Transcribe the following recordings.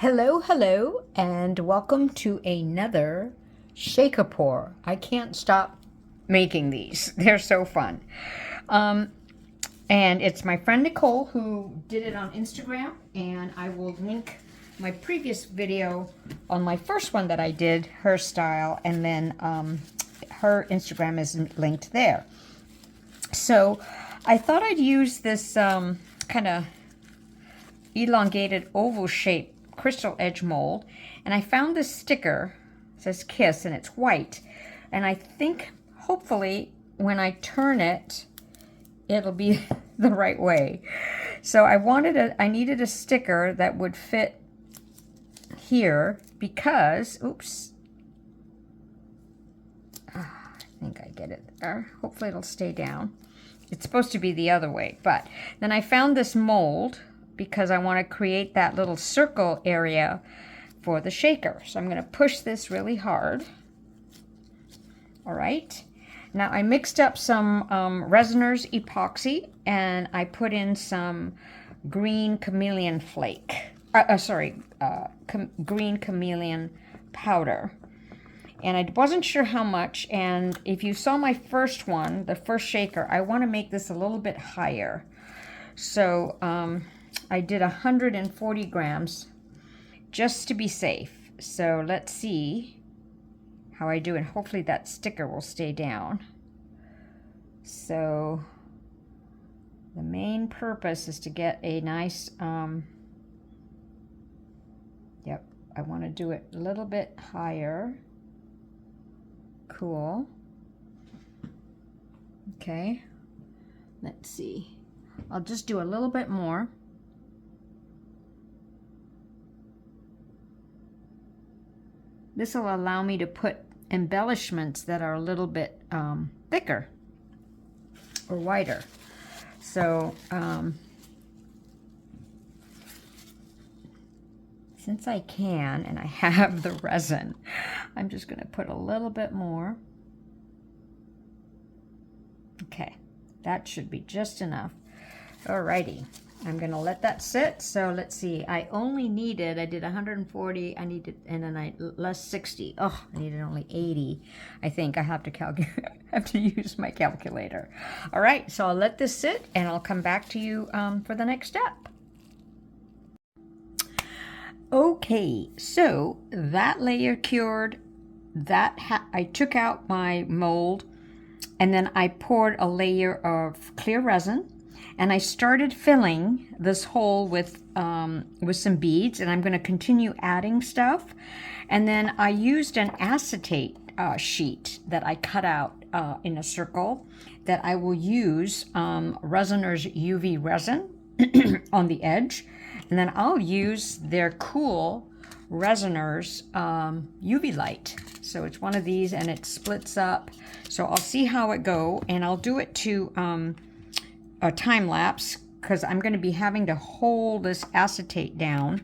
Hello, hello, and welcome to another shaker pour. I can't stop making these. They're so fun. And it's my friend Nicole who did it on Instagram, and I will link my previous video on my first one that I did, her style, and then her Instagram is linked there. So I thought I'd use this kind of elongated oval shape crystal edge mold, and I found this sticker. It says Kiss, and it's white, and I think hopefully when I turn it it'll be the right way. So I needed a sticker that would fit here because I think I get it there. Hopefully it'll stay down. It's supposed to be the other way, but then I found this mold because I want to create that little circle area for the shaker. So I'm going to push this really hard. All right. Now I mixed up some Resiners epoxy, and I put in some green chameleon flake. Green chameleon powder. And I wasn't sure how much, and if you saw my first one, the first shaker, I want to make this a little bit higher. So I did 140 grams just to be safe. So let's see how I do, and hopefully that sticker will stay down. So the main purpose is to get a nice, I want to do it a little bit higher. Cool. Okay, let's see. I'll just do a little bit more. This will allow me to put embellishments that are a little bit thicker or wider. So since I can and I have the resin, I'm just going to put a little bit more. Okay, that should be just enough. Alrighty, I'm going to let that sit. So let's see, I did 140, and then I less 60. Oh, I needed only 80. I think I have to calculate, have to use my calculator. All right, so I'll let this sit and I'll come back to you for the next step. Okay, so that layer cured, I took out my mold, and then I poured a layer of clear resin, and I started filling this hole with some beads, and I'm going to continue adding stuff. And then I used an acetate sheet that I cut out in a circle that I will use Resiners UV resin on the edge. And then I'll use their cool Resiners UV light. So it's one of these, and it splits up. So I'll see how it go, and I'll do it to a time lapse, because I'm going to be having to hold this acetate down,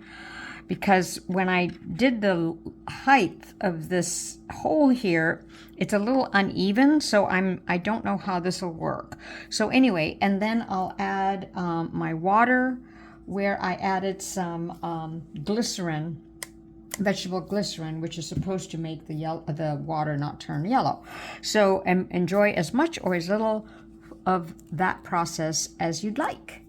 because when I did the height of this hole here, it's a little uneven, so I don't know how this will work. So anyway, and then I'll add my water, where I added some glycerin, vegetable glycerin, which is supposed to make the water not turn yellow. So enjoy as much or as little of that process as you'd like.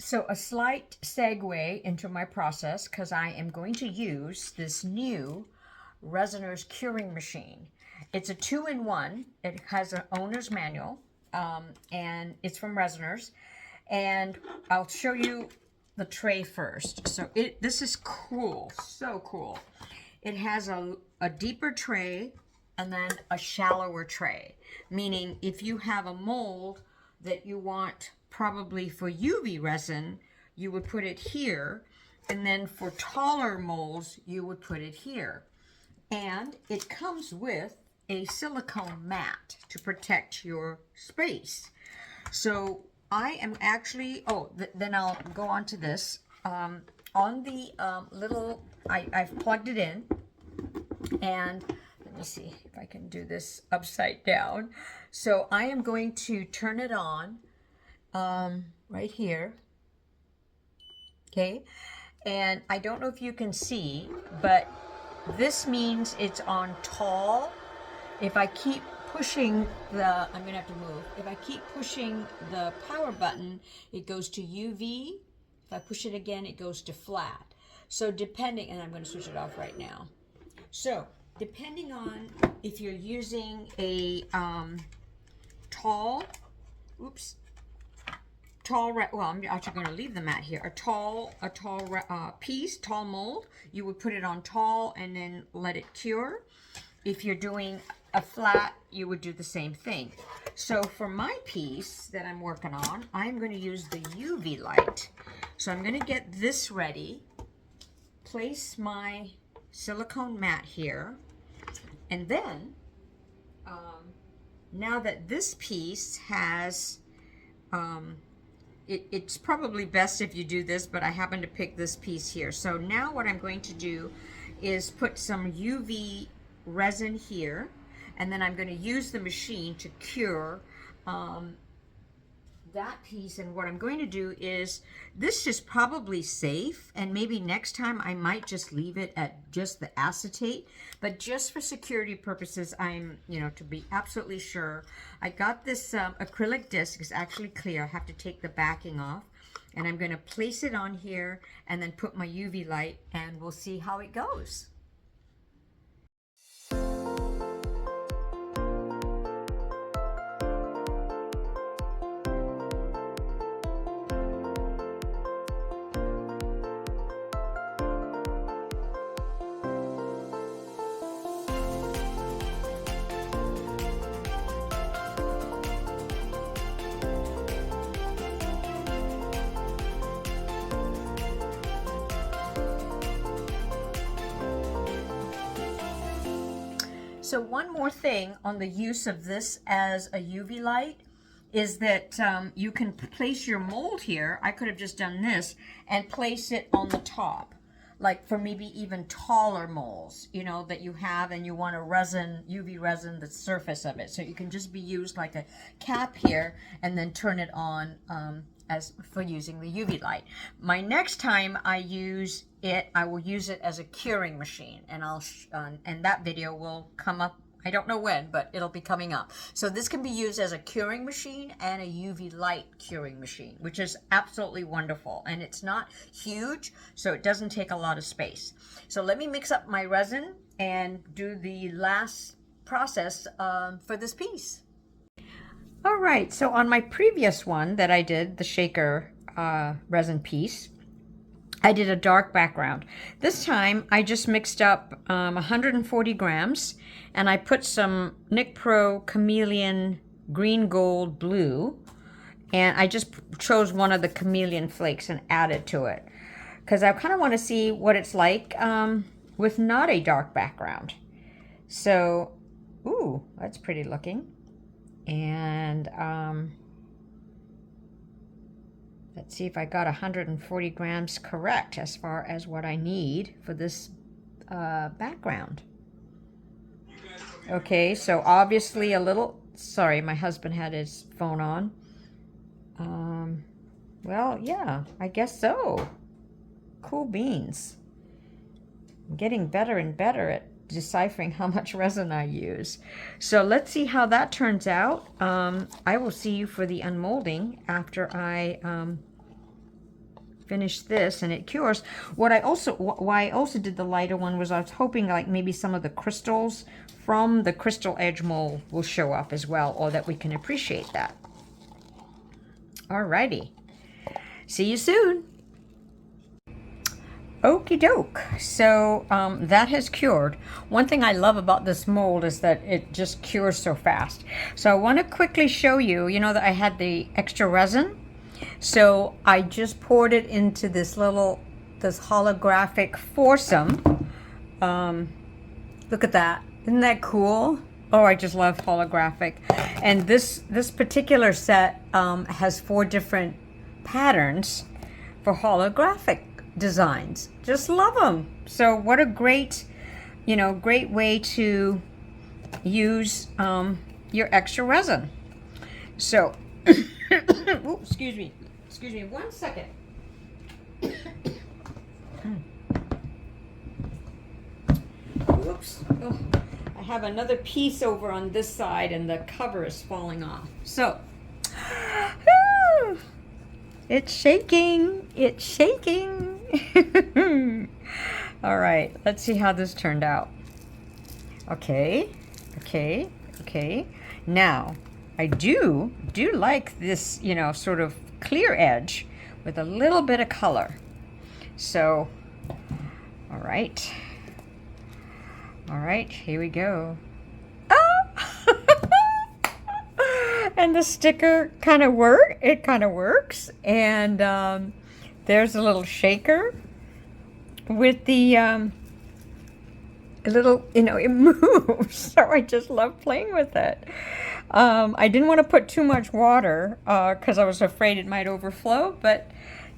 So a slight segue into my process, because I am going to use this new Resiners curing machine. It's a 2-in-1. It has an owner's manual, and it's from Resiners. And I'll show you the tray first. So this is cool, so cool. It has a deeper tray and then a shallower tray, meaning if you have a mold that you want probably for UV resin, you would put it here, and then for taller molds, you would put it here. And it comes with a silicone mat to protect your space. So I am actually, then I'll go on to this. On the little, I've plugged it in, and let me see if I can do this upside down. So I am going to turn it on right here. Okay, and I don't know if you can see, but this means it's on tall. If I keep pushing I'm gonna have to move. If I keep pushing the power button, it goes to UV. If I push it again, it goes to flat. So depending, and I'm gonna switch it off right now. So depending on if you're using a tall, well, I'm actually going to leave the mat here. A tall piece, tall mold, you would put it on tall and then let it cure. If you're doing a flat, you would do the same thing. So for my piece that I'm working on, I'm going to use the UV light. So I'm going to get this ready, place my silicone mat here, and then now that this piece has it's probably best if you do this, but I happen to pick this piece here. So now what I'm going to do is put some UV resin here, and then I'm going to use the machine to cure that piece. And what I'm going to do is, this is probably safe, and maybe next time I might just leave it at just the acetate, but just for security purposes, I'm, to be absolutely sure, I got this acrylic disc. It's actually clear. I have to take the backing off, and I'm going to place it on here and then put my UV light, and we'll see how it goes. So one more thing on the use of this as a UV light is that you can place your mold here. I could have just done this and place it on the top, like for maybe even taller molds, that you have, and you want to UV resin the surface of it. So you can just be used like a cap here and then turn it on as for using the UV light. My next time I use it, I will use it as a curing machine, and and that video will come up. I don't know when, but it'll be coming up. So this can be used as a curing machine and a UV light curing machine, which is absolutely wonderful. And it's not huge, so it doesn't take a lot of space. So let me mix up my resin and do the last process for this piece. All right, so on my previous one that I did, the shaker resin piece, I did a dark background. This time I just mixed up 140 grams, and I put some Nic Pro Chameleon Green Gold Blue, and I just chose one of the chameleon flakes and added to it, because I kind of want to see what it's like with not a dark background. So, ooh, that's pretty looking. And let's see if I got 140 grams correct as far as what I need for this background. Okay, so obviously a little, sorry, my husband had his phone on. Well, yeah, I guess so. Cool beans. I'm getting better and better at deciphering how much resin I use. So let's see how that turns out. I will see you for the unmolding after I finish this and it cures. Why I also did the lighter one was I was hoping like maybe some of the crystals from the crystal edge mold will show up as well, or that we can appreciate that. Alrighty. See you soon. Okie doke. So that has cured. One thing I love about this mold is that it just cures so fast. So I want to quickly show you, you know that I had the extra resin. So I just poured it into this holographic foursome. Look at that. Isn't that cool? Oh, I just love holographic. And this particular set has 4 different patterns for holographic designs. Just love them. So what a great, great way to use your extra resin. So, ooh, excuse me 1 second. Whoops. Oh, I have another piece over on this side and the cover is falling off. So, it's shaking. It's shaking. All right, let's see how this turned out. Okay. Now, I do like this, sort of clear edge with a little bit of color. So, all right, here we go. And the sticker kind of works. And there's a little shaker with the little, it moves. So I just love playing with it. I didn't want to put too much water because I was afraid it might overflow, but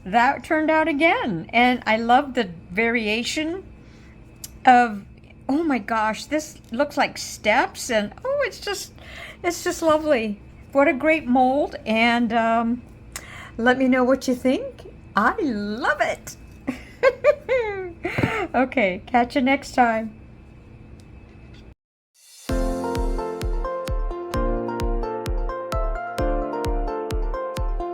that turned out again. And I love the variation of, oh my gosh, this looks like steps, and oh, it's just lovely. What a great mold. And let me know what you think. I love it. Okay, catch you next time.